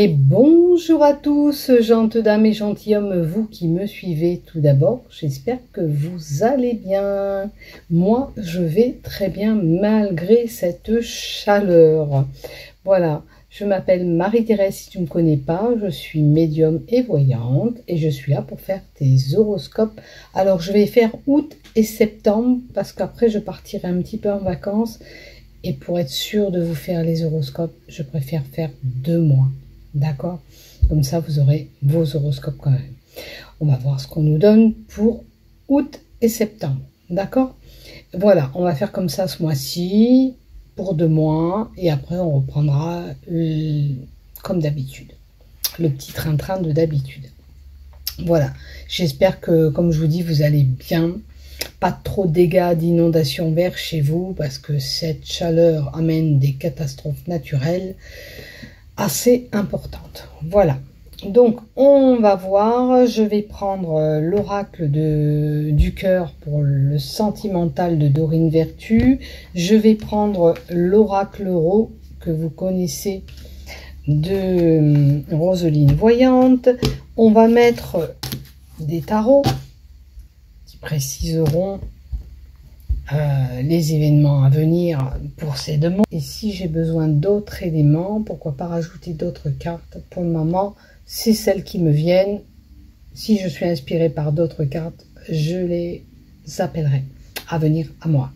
Et bonjour à tous, gentes dames et gentilshommes, vous qui me suivez tout d'abord, j'espère que vous allez bien. Moi, je vais très bien malgré cette chaleur. Voilà, je m'appelle Marie-Thérèse, si tu ne me connais pas, je suis médium et voyante et je suis là pour faire tes horoscopes. Alors, je vais faire août et septembre parce qu'après, je partirai un petit peu en vacances et pour être sûre de vous faire les horoscopes, je préfère faire 2 mois. D'accord? Comme ça, vous aurez vos horoscopes quand même. On va voir ce qu'on nous donne pour août et septembre. D'accord? Voilà, on va faire comme ça ce mois-ci, pour 2 mois. Et après, on reprendra comme d'habitude. Le petit train-train de d'habitude. Voilà. J'espère que, comme je vous dis, vous allez bien. Pas trop de dégâts d'inondations vers chez vous, parce que cette chaleur amène des catastrophes naturelles assez importante. Voilà, donc on va voir, je vais prendre l'oracle du cœur pour le sentimental de Dorine Vertu, je vais prendre l'oracle Ro que vous connaissez de Roseline Voyante, on va mettre des tarots qui préciseront les événements à venir pour ces 2 mois. Et si j'ai besoin d'autres éléments, pourquoi pas rajouter d'autres cartes. Pour le moment, c'est celles qui me viennent. Si je suis inspirée par d'autres cartes, je les appellerai à venir à moi.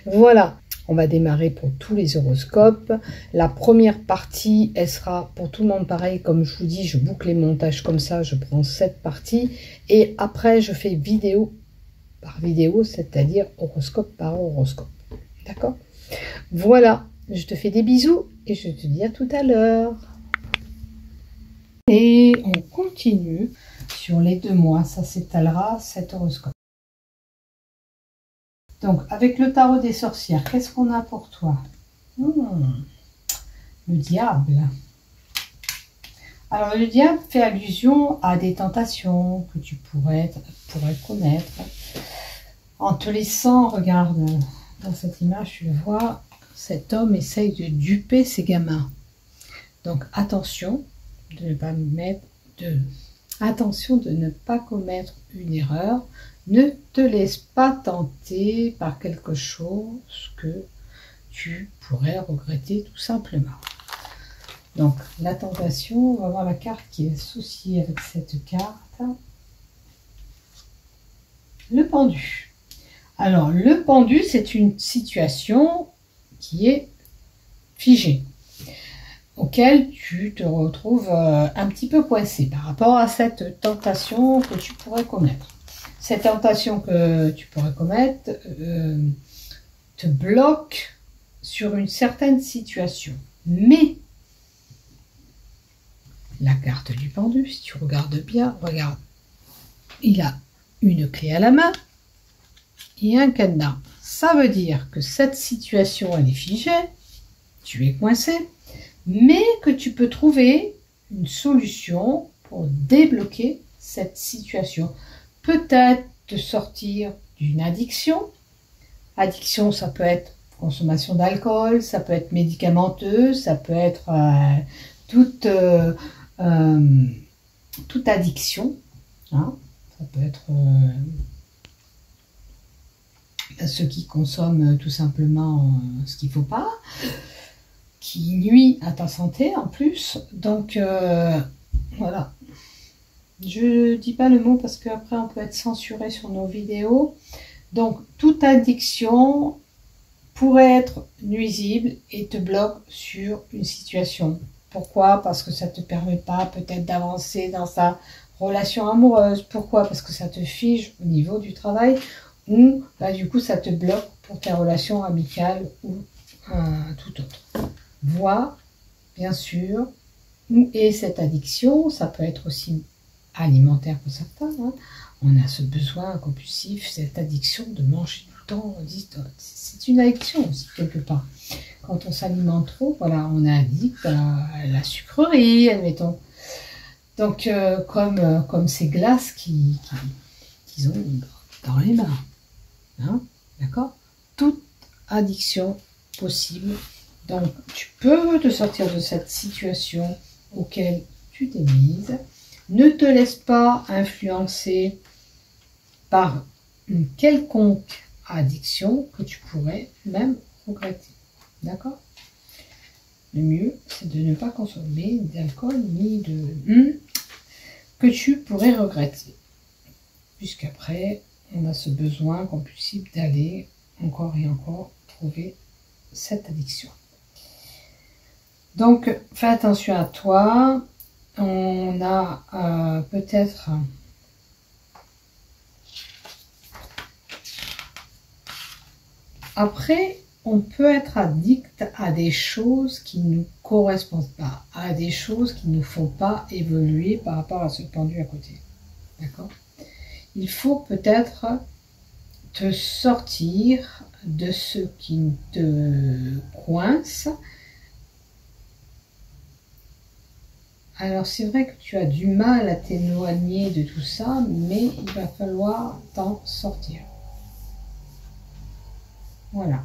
Voilà, on va démarrer pour tous les horoscopes. La première partie, elle sera pour tout le monde pareil. Comme je vous dis, je boucle les montages comme ça, je prends cette partie. Et après, je fais vidéo par vidéo, c'est-à-dire horoscope par horoscope. D'accord? Voilà, je te fais des bisous et je te dis à tout à l'heure. Et on continue sur les 2 mois, ça s'étalera cet horoscope. Donc, avec le tarot des sorcières, qu'est-ce qu'on a pour toi? Le diable. Alors, le diable fait allusion à des tentations que tu pourrais commettre. En te laissant, regarde, dans cette image, tu le vois, cet homme essaye de duper ses gamins. Donc, attention de ne pas attention de ne pas commettre une erreur. Ne te laisse pas tenter par quelque chose que tu pourrais regretter tout simplement. Donc, la tentation, on va voir la carte qui est associée avec cette carte. Le pendu. Alors, le pendu, c'est une situation qui est figée, auquel tu te retrouves un petit peu coincé par rapport à cette tentation que tu pourrais commettre. Cette tentation que tu pourrais commettre te bloque sur une certaine situation. Mais la carte du pendu, si tu regardes bien, regarde, il a une clé à la main et un cadenas. Ça veut dire que cette situation, elle est figée, tu es coincé, mais que tu peux trouver une solution pour débloquer cette situation. Peut-être te sortir d'une addiction. Addiction, ça peut être consommation d'alcool, ça peut être médicamenteux, ça peut être toute addiction. Hein. Ça peut être ceux qui consomment tout simplement ce qu'il ne faut pas, qui nuit à ta santé en plus. Donc voilà. Je dis pas le mot parce qu'après on peut être censuré sur nos vidéos. Donc toute addiction pourrait être nuisible et te bloque sur une situation. Pourquoi? Parce que ça ne te permet pas peut-être d'avancer dans sa relation amoureuse. Pourquoi? Parce que ça te fige au niveau du travail ou bah, du coup ça te bloque pour tes relations amicales ou tout autre. Voire, bien sûr, et cette addiction, ça peut être aussi alimentaire pour certains. Hein. On a ce besoin compulsif, cette addiction de manger tout le temps. C'est une addiction aussi, quelque part. Quand on s'alimente trop, voilà, on est addict à la sucrerie, admettons. Donc, comme ces glaces qu'ils ont dans les mains. Hein, d'accord? Toute addiction possible. Donc, tu peux te sortir de cette situation auquel tu t'es mise. Ne te laisse pas influencer par une quelconque addiction que tu pourrais même regretter. D'accord? Le mieux, c'est de ne pas consommer d'alcool ni de que tu pourrais regretter. Puisqu'après, on a ce besoin compulsif d'aller encore et encore trouver cette addiction. Donc, fais attention à toi. On a peut-être après, on peut être addict à des choses qui ne nous correspondent pas, à des choses qui ne nous font pas évoluer par rapport à ce pendu à côté. D'accord? Il faut peut-être te sortir de ce qui te coince. Alors c'est vrai que tu as du mal à t'éloigner de tout ça, mais il va falloir t'en sortir. Voilà.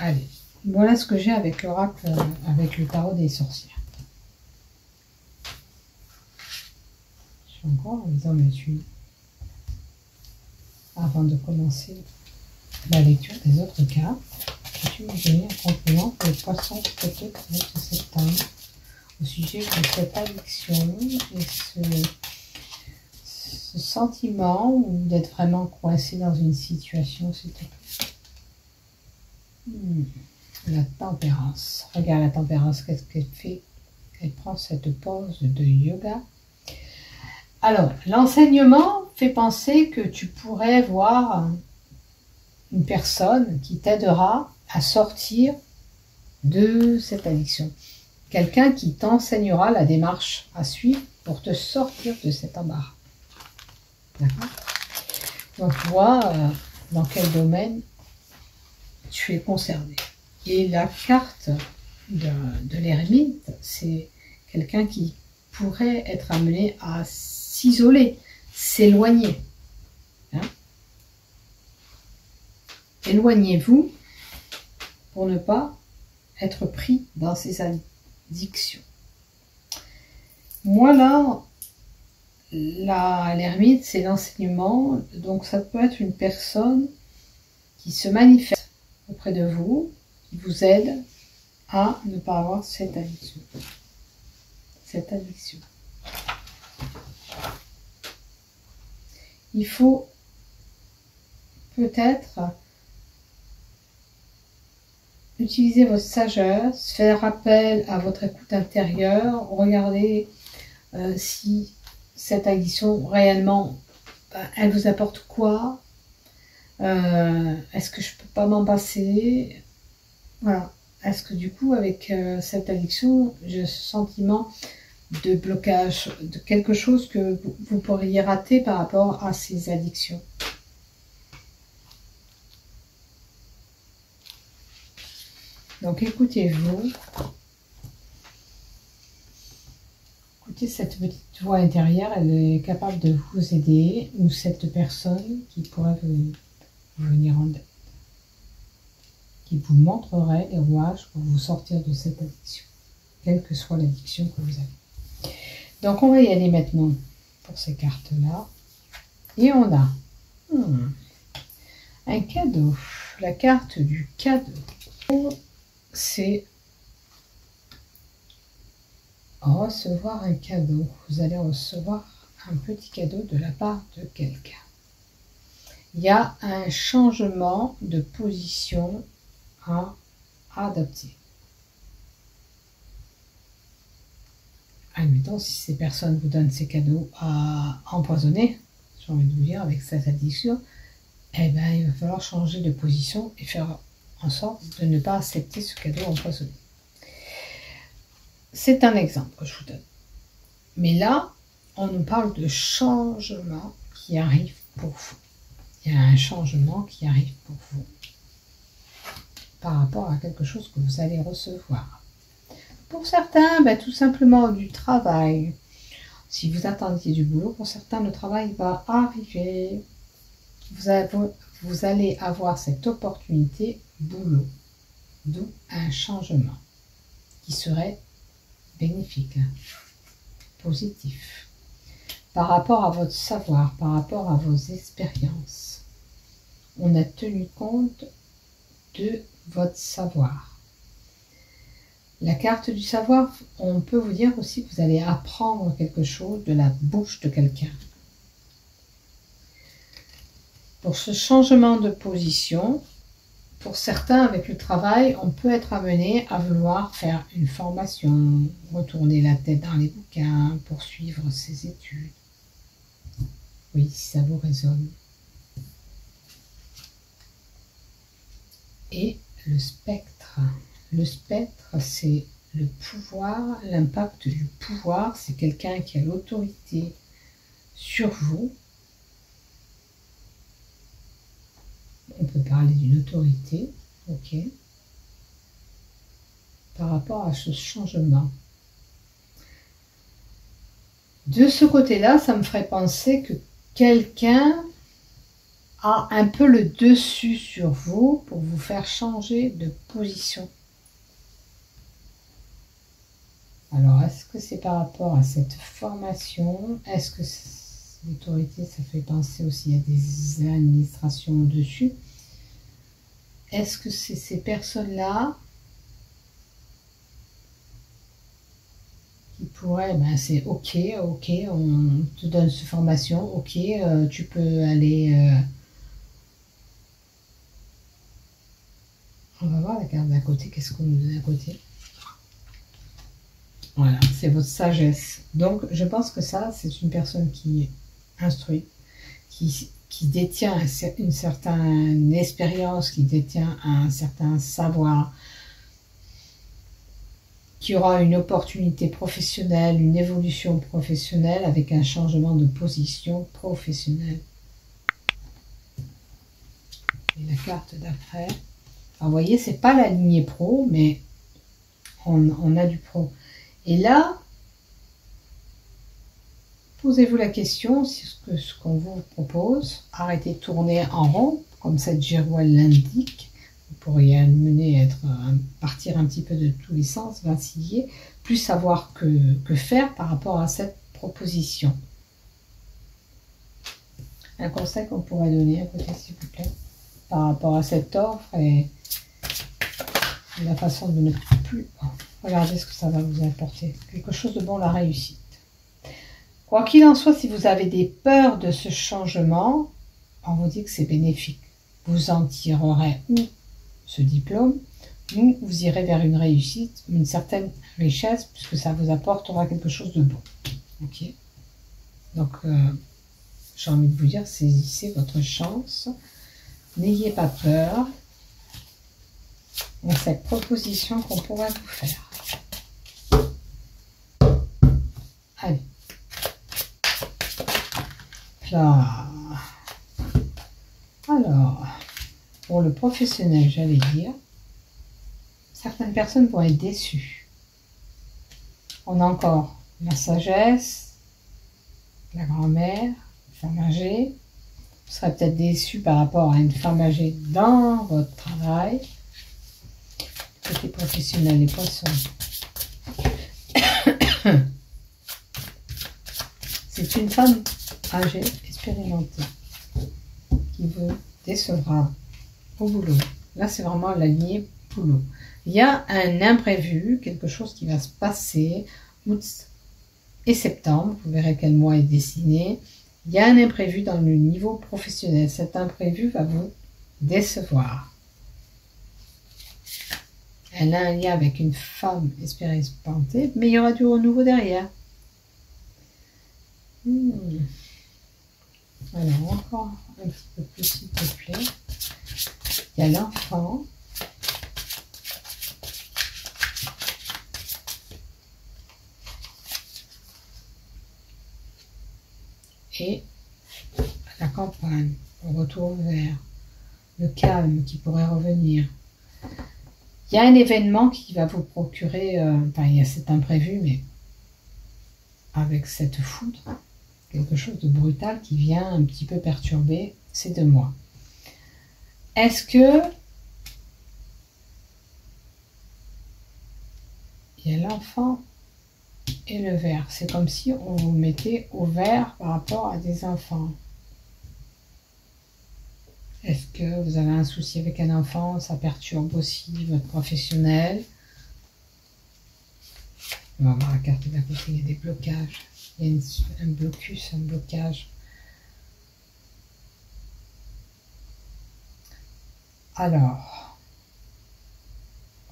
Allez, voilà ce que j'ai avec l'oracle, avec le tarot des sorcières. Je suis encore en lisant le suivi avant de commencer la lecture des autres cartes. Peux-tu me donner un complément pour le poisson peut-être de septembre au sujet de cette addiction et ce sentiment d'être vraiment coincé dans une situation, s'il te plaît. La tempérance. Regarde la tempérance, qu'est-ce qu'elle fait? Elle prend cette pose de yoga. Alors, l'enseignement fait penser que tu pourrais voir une personne qui t'aidera à sortir de cette addiction. Quelqu'un qui t'enseignera la démarche à suivre pour te sortir de cet embarras. D'accord? Donc, tu vois dans quel domaine tu es concerné. Et la carte de l'ermite, c'est quelqu'un qui pourrait être amené à s'isoler, s'éloigner. Hein? Éloignez-vous pour ne pas être pris dans ces addictions. Moi là, l'ermite, c'est l'enseignement, donc ça peut être une personne qui se manifeste auprès de vous, qui vous aide à ne pas avoir cette addiction. Cette addiction. Il faut peut-être utiliser votre sagesse, faire appel à votre écoute intérieure, regardez si cette addiction réellement, elle vous apporte quoi? Est-ce que je peux pas m'en passer? Voilà. Est-ce que du coup, avec cette addiction, j'ai ce sentiment de blocage, de quelque chose que vous pourriez rater par rapport à ces addictions? Donc écoutez-vous. Écoutez cette petite voix intérieure, elle est capable de vous aider, ou cette personne qui pourrait vous venir en aide, qui vous montrerait les rouages pour vous sortir de cette addiction, quelle que soit l'addiction que vous avez. Donc on va y aller maintenant pour ces cartes-là. Et on a un cadeau, la carte du cadeau. C'est recevoir un cadeau. Vous allez recevoir un petit cadeau de la part de quelqu'un. Il y a un changement de position à adopter. Admettons, si ces personnes vous donnent ces cadeaux à empoisonner, j'ai envie de vous dire, avec cette addiction, eh bien, il va falloir changer de position et faire en sorte de ne pas accepter ce cadeau empoisonné. C'est un exemple que je vous donne. Mais là, on nous parle de changement qui arrive pour vous. Il y a un changement qui arrive pour vous par rapport à quelque chose que vous allez recevoir. Pour certains, tout simplement du travail. Si vous attendiez du boulot, pour certains, le travail va arriver. Vous allez avoir cette opportunité boulot, d'où un changement qui serait bénéfique, hein, positif. Par rapport à votre savoir, par rapport à vos expériences, on a tenu compte de votre savoir. La carte du savoir, on peut vous dire aussi que vous allez apprendre quelque chose de la bouche de quelqu'un. Pour ce changement de position, pour certains, avec le travail, on peut être amené à vouloir faire une formation, retourner la tête dans les bouquins, poursuivre ses études. Oui, si ça vous résonne. Et le spectre. Le spectre, c'est le pouvoir, l'impact du pouvoir. C'est quelqu'un qui a l'autorité sur vous. On peut parler d'une autorité, ok, par rapport à ce changement. De ce côté-là, ça me ferait penser que quelqu'un a un peu le dessus sur vous pour vous faire changer de position. Alors, est-ce que c'est par rapport à cette formation? Est-ce que l'autorité, ça fait penser aussi à des administrations au-dessus? Est-ce que c'est ces personnes-là qui pourraient, ben c'est ok, on te donne cette formation, ok, tu peux aller... on va voir la carte d'à côté, qu'est-ce qu'on nous donne à côté? Voilà, c'est votre sagesse. Donc, je pense que ça, c'est une personne qui est instruite, qui détient une certaine expérience, qui détient un certain savoir, qui aura une opportunité professionnelle, une évolution professionnelle avec un changement de position professionnelle. Et la carte d'après, vous voyez, c'est pas la lignée pro, mais on a du pro. Et là, posez-vous la question, si ce qu'on vous propose, arrêtez de tourner en rond, comme cette girouette l'indique. Vous pourriez mener partir un petit peu de tous les sens, vaciller, plus savoir que faire par rapport à cette proposition. Un conseil qu'on pourrait donner à côté, s'il vous plaît, par rapport à cette offre et la façon de ne plus... Regardez ce que ça va vous apporter. Quelque chose de bon, la réussite. Quoi qu'il en soit, si vous avez des peurs de ce changement, on vous dit que c'est bénéfique. Vous en tirerez ou ce diplôme, ou vous irez vers une réussite, une certaine richesse, puisque ça vous apportera quelque chose de bon. Ok. Donc, j'ai envie de vous dire, saisissez votre chance. N'ayez pas peur de cette proposition qu'on pourrait vous faire. Allez. Là. Alors, pour le professionnel, j'allais dire, certaines personnes vont être déçues. On a encore la sagesse, la grand-mère, femme âgée. Vous serez peut-être déçu par rapport à une femme âgée dans votre travail. Côté professionnel, les poissons. C'est une femme âgée, expérimentée, qui vous décevra au boulot. Là, c'est vraiment la lignée boulot. Il y a un imprévu, quelque chose qui va se passer août et septembre. Vous verrez quel mois est dessiné. Il y a un imprévu dans le niveau professionnel. Cet imprévu va vous décevoir. Elle a un lien avec une femme expérimentée, mais il y aura du renouveau derrière. Alors, encore un petit peu plus, s'il te plaît. Il y a l'enfant. Et la campagne. On retourne vers le calme qui pourrait revenir. Il y a un événement qui va vous procurer, enfin il y a cet imprévu, mais avec cette foudre, quelque chose de brutal qui vient un petit peu perturber ces 2 mois. Est-ce que il y a l'enfant et le vert. C'est comme si on vous mettait au vert par rapport à des enfants. Est-ce que vous avez un souci avec un enfant? Ça perturbe aussi votre professionnel. On va voir la carte d'à côté, il y a des blocages. Il y a un blocus, un blocage. Alors,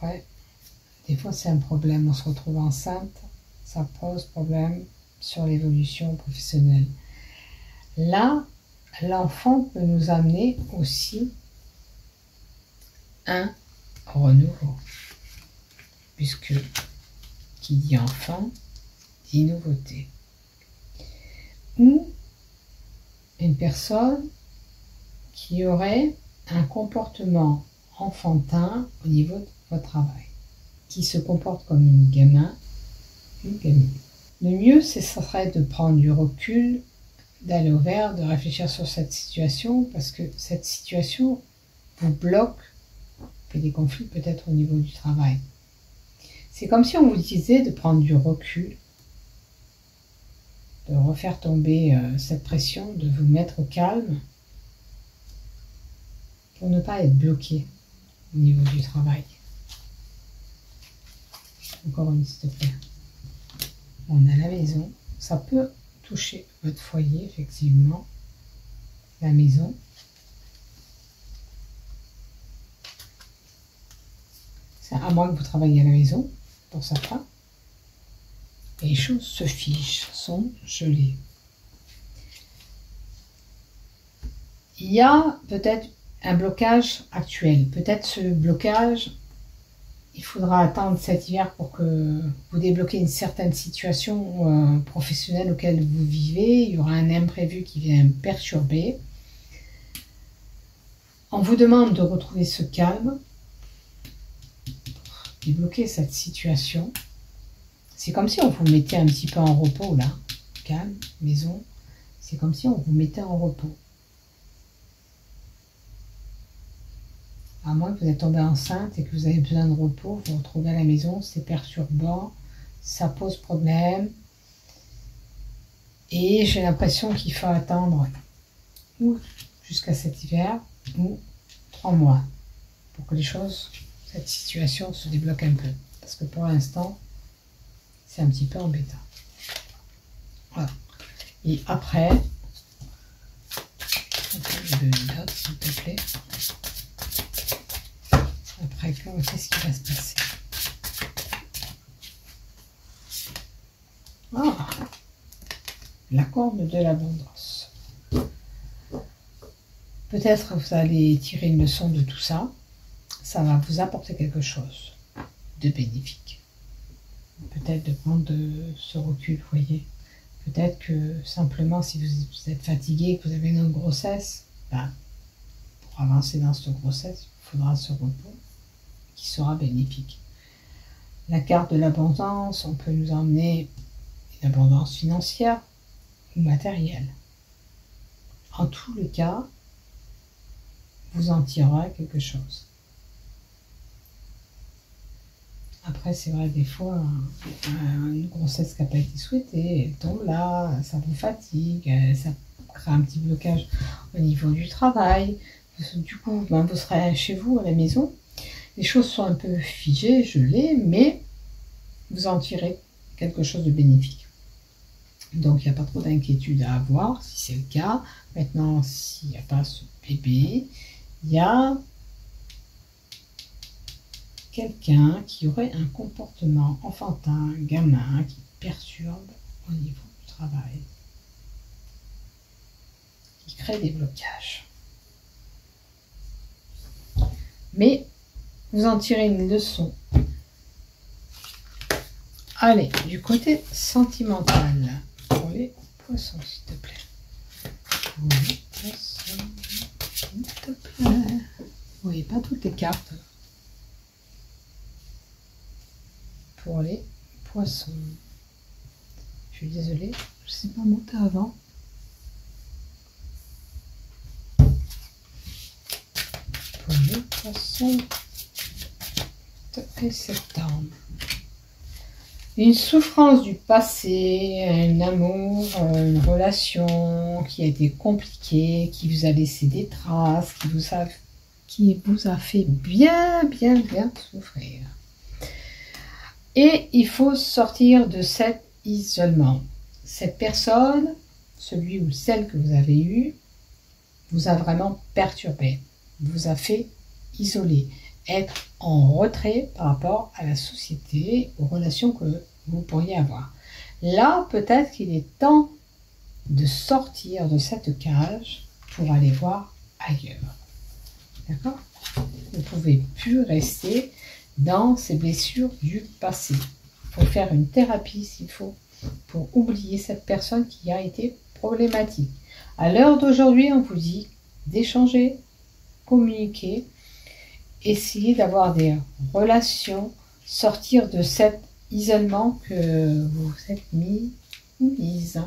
ouais, des fois c'est un problème, on se retrouve enceinte, ça pose problème sur l'évolution professionnelle. Là, l'enfant peut nous amener aussi un renouveau, puisque qui dit enfant dit nouveauté. Ou une personne qui aurait un comportement enfantin au niveau de votre travail, qui se comporte comme une gamin, une gamine. Le mieux, ce serait de prendre du recul, d'aller au vert, de réfléchir sur cette situation, parce que cette situation vous bloque, fait des conflits peut-être au niveau du travail. C'est comme si on vous disait de prendre du recul, de refaire tomber cette pression, de vous mettre au calme, pour ne pas être bloqué au niveau du travail. Encore une, s'il te plaît. On a la maison. Ça peut toucher votre foyer, effectivement. La maison. C'est à moins que vous travailliez à la maison, pour certains. Et les choses se figent, sont gelées. Il y a peut-être un blocage actuel. Peut-être ce blocage, il faudra attendre cet hiver pour que vous débloquiez une certaine situation professionnelle auquel vous vivez. Il y aura un imprévu qui vient perturber. On vous demande de retrouver ce calme, pour débloquer cette situation. C'est comme si on vous mettait un petit peu en repos là. Calme, maison. C'est comme si on vous mettait en repos. À moins que vous êtes tombé enceinte et que vous avez besoin de repos, vous vous retrouvez à la maison, c'est perturbant, ça pose problème. Et j'ai l'impression qu'il faut attendre ou jusqu'à cet hiver ou 3 mois pour que les choses, cette situation se débloque un peu. Parce que pour l'instant, c'est un petit peu embêtant. Voilà. Et après, une note s'il te plaît. Après, qu'est-ce qui va se passer? Ah, la corne de l'abondance. Peut-être vous allez tirer une leçon de tout ça. Ça va vous apporter quelque chose de bénéfique. Peut-être de prendre ce recul, vous voyez. Peut-être que simplement, si vous êtes fatigué, que vous avez une autre grossesse, ben, pour avancer dans cette grossesse, il faudra ce repos qui sera bénéfique. La carte de l'abondance, on peut nous emmener une abondance financière ou matérielle. En tous les cas, vous en tirerez quelque chose. Après, c'est vrai, des fois, une grossesse qui n'a pas été souhaitée, elle tombe là, ça vous fatigue, ça crée un petit blocage au niveau du travail. Du coup, ben, vous serez chez vous, à la maison. Les choses sont un peu figées, gelées, mais vous en tirez quelque chose de bénéfique. Donc, il n'y a pas trop d'inquiétude à avoir, si c'est le cas. Maintenant, s'il n'y a pas ce bébé, il y a quelqu'un qui aurait un comportement enfantin, gamin, qui perturbe au niveau du travail, qui crée des blocages. Mais vous en tirez une leçon. Allez, du côté sentimental, pour les poissons, s'il te plaît. Pour les poissons, s'il te plaît. Vous voyez pas toutes les cartes. Pour les poissons. Je suis désolée, je ne sais pas monter avant. Pour les poissons de septembre. Une souffrance du passé, un amour, une relation qui a été compliquée, qui vous a laissé des traces, qui vous a fait bien souffrir. Et il faut sortir de cet isolement. Cette personne, celui ou celle que vous avez eue, vous a vraiment perturbé, vous a fait isoler, être en retrait par rapport à la société, aux relations que vous pourriez avoir. Là, peut-être qu'il est temps de sortir de cette cage pour aller voir ailleurs. D'accord? Vous ne pouvez plus rester dans ces blessures du passé. Il faut faire une thérapie s'il faut pour oublier cette personne qui a été problématique. À l'heure d'aujourd'hui, on vous dit d'échanger, communiquer, essayer d'avoir des relations, sortir de cet isolement que vous êtes mis ou mise.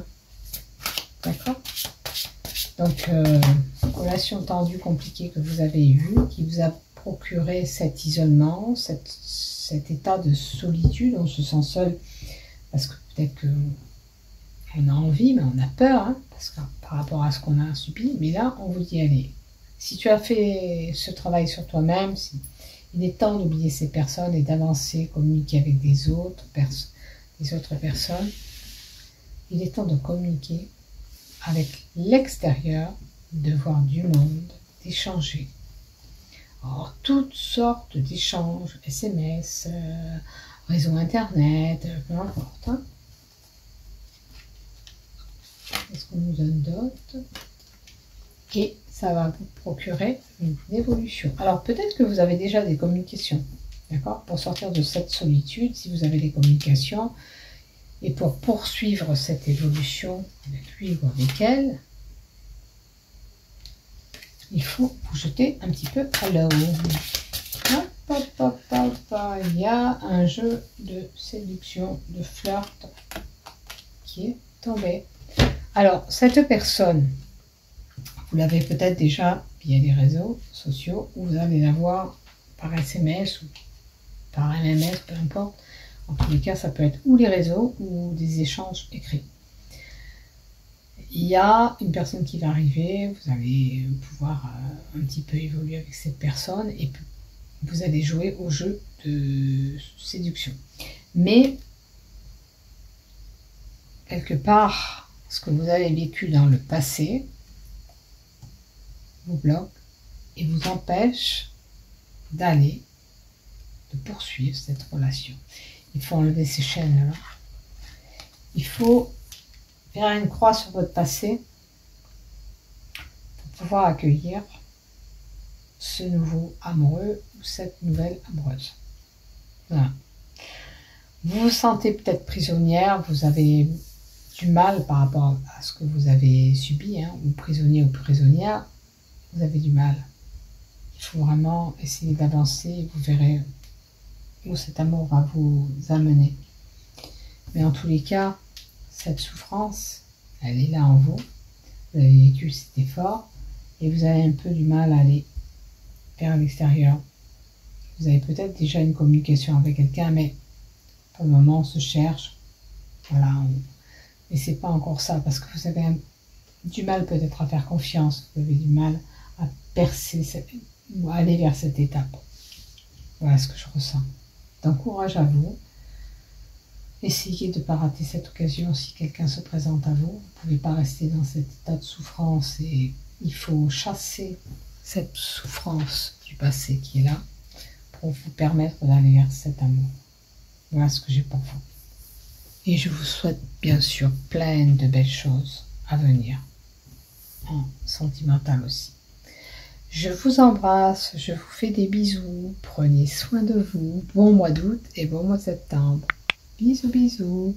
D'accord? Donc, relation tendue, compliquée que vous avez eue, qui vous a procuré cet isolement, cet état de solitude, on se sent seul parce que peut-être qu'on a envie, mais on a peur, hein, parce que par rapport à ce qu'on a subi. Mais là, on vous dit, allez, si tu as fait ce travail sur toi-même, il est temps d'oublier ces personnes et d'avancer, communiquer avec des autres personnes. Il est temps de communiquer avec l'extérieur, de voir du monde, d'échanger. Alors, toutes sortes d'échanges, SMS, réseau internet, peu importe. Hein. Qu'est-ce qu'on nous donne d'autre? Et ça va vous procurer une évolution. Alors, peut-être que vous avez déjà des communications, d'accord? Pour sortir de cette solitude, si vous avez des communications, et pour poursuivre cette évolution avec lui ou avec elle, il faut vous jeter un petit peu à l'eau. Il y a un jeu de séduction, de flirt qui est tombé. Alors, cette personne, vous l'avez peut-être déjà via les réseaux sociaux, ou vous allez la voir par SMS ou par MMS, peu importe. En tous les cas, ça peut être ou les réseaux ou des échanges écrits. Il y a une personne qui va arriver, vous allez pouvoir un petit peu évoluer avec cette personne et vous allez jouer au jeu de séduction. Mais, quelque part, ce que vous avez vécu dans le passé vous bloque et vous empêche d'aller, de poursuivre cette relation. Il faut enlever ces chaînes-là. Il faut faire une croix sur votre passé pour pouvoir accueillir ce nouveau amoureux ou cette nouvelle amoureuse. Voilà. Vous vous sentez peut-être prisonnière, vous avez du mal par rapport à ce que vous avez subi, hein, ou prisonnier ou prisonnière, vous avez du mal. Il faut vraiment essayer d'avancer et vous verrez où cet amour va vous amener. Mais en tous les cas, cette souffrance, elle est là en vous. Vous avez vécu cet effort et vous avez un peu du mal à aller vers l'extérieur. Vous avez peut-être déjà une communication avec quelqu'un, mais pour le moment, on se cherche. Voilà. Mais c'est pas encore ça, parce que vous avez du mal peut-être à faire confiance. Vous avez du mal à percer ou à aller vers cette étape. Voilà ce que je ressens. Donc, courage à vous. Essayez de ne pas rater cette occasion si quelqu'un se présente à vous. Vous ne pouvez pas rester dans cet état de souffrance et il faut chasser cette souffrance du passé qui est là pour vous permettre d'aller vers cet amour. Voilà ce que j'ai pour vous. Et je vous souhaite bien sûr plein de belles choses à venir, en sentimental aussi. Je vous embrasse, je vous fais des bisous, prenez soin de vous, bon mois d'août et bon mois de septembre. Bisous bisous.